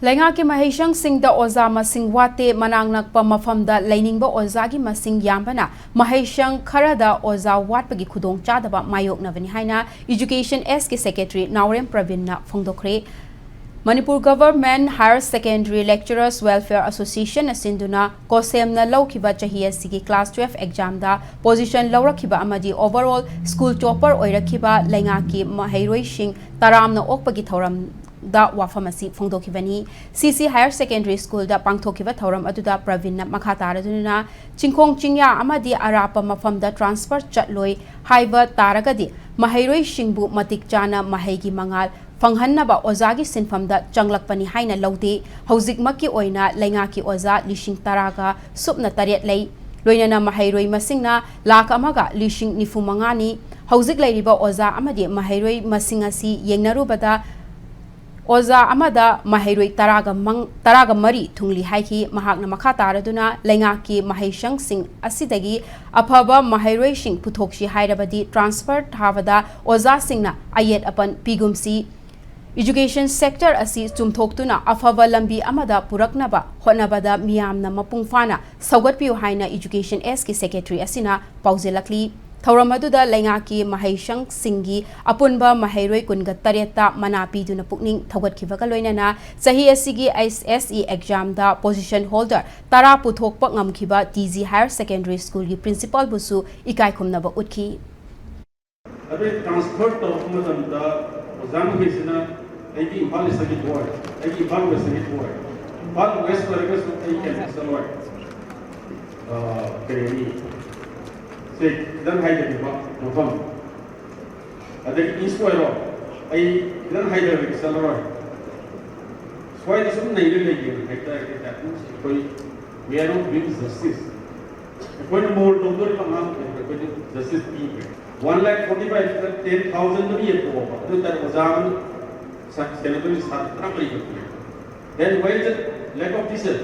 Laingaki mahayshang singda oza masing wate manang nakpa mafamda lainingba ozagi masing yambana mahayshang kharada oza watpagi khudong chadaba mayoknavani haina Education S ki Secretary Naurem Pravinna phongdokre. Manipur Government Higher Secondary Lecturers Welfare Association asinduna kosemna lawkiba chahi asigi class 12 exam da position lawrakhiba amadi overall school topper oirakhiba laingaki mahairoi sing taramna okpagi thoram da wafamasi phongdokibani Secy Higher Secondary School da pangthokiba thoram aduda Pravinna makhatara chingkhong chingya amadi arapa mafamda transfer chatloi haiba taragadi mahairoi singbu matik chana mahaigi mangal Fanghannaba ozagi sinfamda changlakpani haina laude hauzikmaki oina laingaki oza lishing taraga supna tariat lei loinana mahairoi masingna lak amaga lishing nifumangani hauzik leiriba oza amadi mahairoi masingasi yengnarubada oza amada mahairoi taraga mari thungli haiki mahakna makha taraduna laingaki mahaishang sing asidagi aphaba mahairoi sing puthokshi hairabadi transfer thavada oza singna ayet apan pigumsi Education sector asi chumthoktuna afava lambi amada puraknaba honabada miyamna mapungfana saugatpiu haina Education S ki Secretary asina pauzelakli thawramaduda laingaki mahaishang singi apunba mahairoi kunga tareta manapi duna pukning thawgatkibaga loinana sahi asigi SSE exam da position holder tara puthokpa ngamkhiba TZ Higher Secondary School ki principal busu ikai khumnaba utki abe transfer to kumadamda ozam hisina aiki impal sagi boy aiki impal west sagi boy impal west vargas ai can salwai kereni se dan haida diba nofam adek inspire ai dan haida rik salwai swai disum nahi legi hektar ke that means koi we are not doing justice when more doctor pangam justice ki 1,45,10,000 to be a poor that was such then why is it lack of teacher